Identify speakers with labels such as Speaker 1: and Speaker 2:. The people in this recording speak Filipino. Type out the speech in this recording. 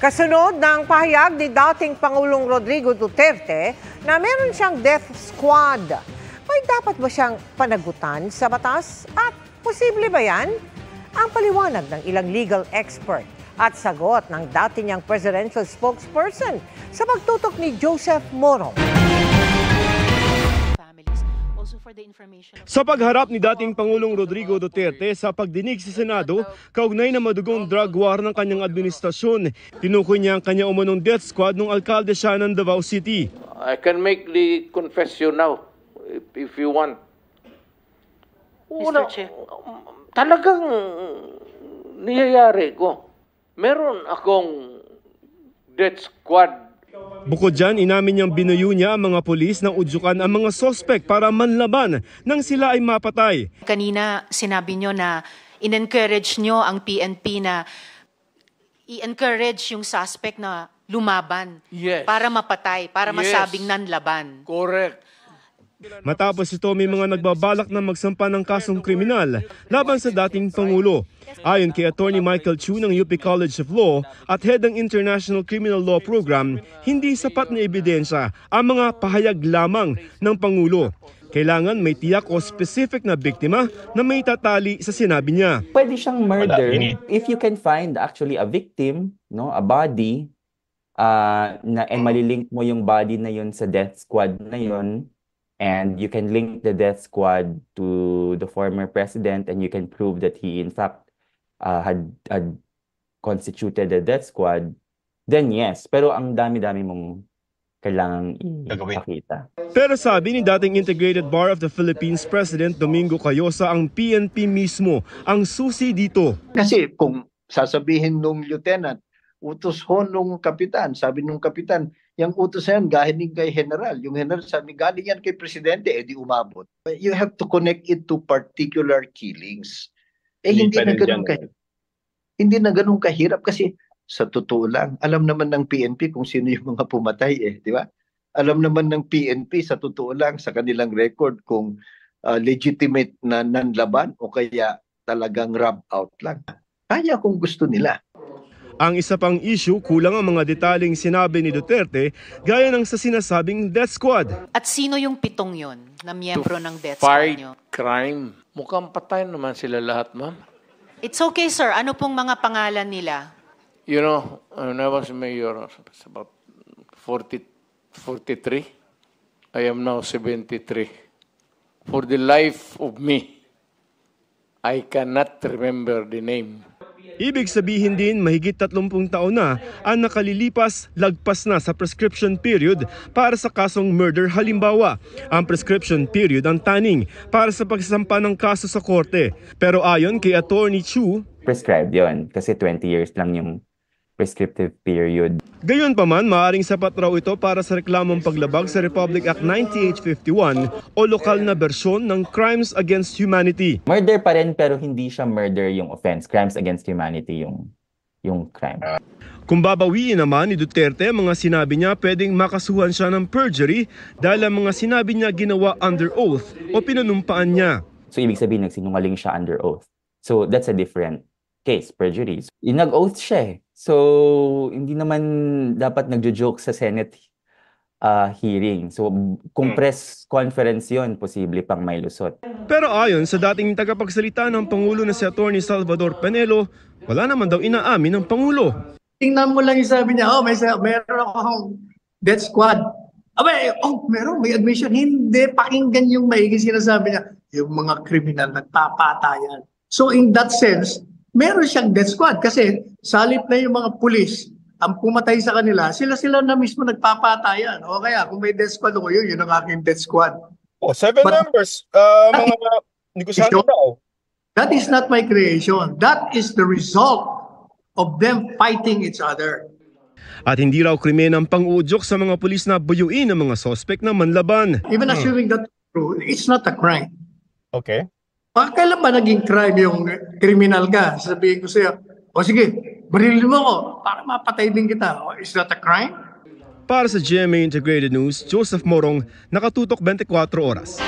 Speaker 1: Kasunod ng pahayag ni dating Pangulong Rodrigo Duterte na meron siyang death squad. May dapat ba siyang panagutan sa batas? At posible ba yan? Ang paliwanag ng ilang legal expert at sagot ng dati niyang presidential spokesperson sa pagtutok ni Joseph Morong.
Speaker 2: Sa pagharap ni dating Pangulong Rodrigo Duterte sa pagdinig sa Senado, kaugnay na madugong drug war ng kanyang administrasyon, tinukoy niya ang kanya umunong death squad ng alkalde siya ng Davao City.
Speaker 3: I can make the confession now, if you want.
Speaker 4: Mr. Chair.
Speaker 3: Talagang niyayari ko. Meron akong death squad.
Speaker 2: Bukod dyan, inamin niyang binuyo niya ang mga pulis ng udyukan ang mga sospek para manlaban nang sila ay mapatay.
Speaker 4: Kanina sinabi niyo na in-encourage niyo ang PNP na i-encourage yung suspect na lumaban.
Speaker 3: Yes.
Speaker 4: Para mapatay, para
Speaker 3: Yes.
Speaker 4: masabing nanlaban.
Speaker 3: Correct.
Speaker 2: Matapos ito, may mga nagbabalak na magsampa ng kasong kriminal laban sa dating Pangulo. Ayon kay Attorney Michael Chu ng UP College of Law at head ng International Criminal Law Program, hindi sapat na ebidensya ang mga pahayag lamang ng Pangulo. Kailangan may tiyak o specific na biktima na may tatali sa sinabi niya.
Speaker 5: Pwede siyang murder if you can find actually a victim, no, a body, and malilink mo yung body na yun sa death squad na yun. And you can link the death squad to the former president and you can prove that he in fact had constituted the death squad, then yes. Pero ang dami-dami mong kailangang ipakita.
Speaker 2: Pero sabi ni dating Integrated Bar of the Philippines President Domingo Cayosa, ang PNP mismo ang susi dito.
Speaker 6: Kasi kung sasabihin nung lieutenant, utos ho nung kapitan, sabi nung kapitan, yung utos na yan, galing kay general. Yung general sabi, galing yan kay presidente, di umabot. You have to connect it to particular killings. Hindi na ganun kahirap kasi sa totoo lang, alam naman ng PNP kung sino yung mga pumatay di ba? Alam naman ng PNP sa totoo lang sa kanilang record kung legitimate na nanlaban o kaya talagang rub out lang. Kaya kung gusto nila.
Speaker 2: Ang isa pang issue, kulang ang mga detaling sinabi ni Duterte gaya ng sa sinasabing death squad.
Speaker 4: At sino yung pitong yon na miyembro ng death squad niyo?
Speaker 3: Fight crime. Mukhang patay naman sila lahat, ma'am.
Speaker 4: It's okay, sir. Ano pong mga pangalan nila?
Speaker 3: You know, when I was mayor, it's about 43. I am now 73. For the life of me, I cannot remember the name.
Speaker 2: Ibig sabihin din, mahigit 30 taon na ang nakalilipas, lagpas na sa prescription period para sa kasong murder. Halimbawa, ang prescription period ang taning para sa pagsasampa ng kaso sa korte. Pero ayon kay Attorney Chu,
Speaker 5: prescribed yon kasi 20 years lang yung prescriptive period.
Speaker 2: Gayunpaman, maaaring sapat raw ito para sa reklamong paglabag sa Republic Act 9851 o lokal na bersyon ng Crimes Against Humanity.
Speaker 5: Murder pa rin pero hindi siya murder yung offense. Crimes Against Humanity yung crime.
Speaker 2: Kung babawiin naman ni Duterte ang mga sinabi niya, pwedeng makasuhan siya ng perjury dahil ang mga sinabi niya ginawa under oath o pinanumpaan niya.
Speaker 5: So ibig sabihin nagsinungaling siya under oath. So that's a different case, perjury. Nag-oath siya So, hindi naman dapat nagjo-joke sa Senate hearing. So, kung press conference yon, posible pang may lusot.
Speaker 2: Pero ayon sa dating tagapagsalita ng Pangulo na si Attorney Salvador Penelo, wala naman daw inaamin ng Pangulo.
Speaker 7: Tingnan mo lang yung sabi niya, meron akong death squad. Meron, may admission. Hindi, pakinggan yung maigi sinasabi niya. Yung mga kriminal nagpapatayan. So, in that sense, meron siyang death squad kasi salit na yung mga pulis ang pumatay sa kanila, sila na mismo nagpapatayan. O kaya kung may death squad ako, yun ang aking death squad.
Speaker 2: 7 members, mga negosyante daw.
Speaker 7: That is not my creation. That is the result of them fighting each other.
Speaker 2: At hindi raw krimen ang pang-uudyok sa mga pulis na buyuin ng mga sospek na manlaban.
Speaker 7: Even assuming that's true, it's not a crime.
Speaker 2: Okay.
Speaker 7: Kailan ba naging crime yung criminal ka? Sabihin ko sa'yo, sige, barilin mo ako para mapatay din kita. Is that a crime?
Speaker 2: Para sa GMA Integrated News, Joseph Morong, Nakatutok 24 Oras.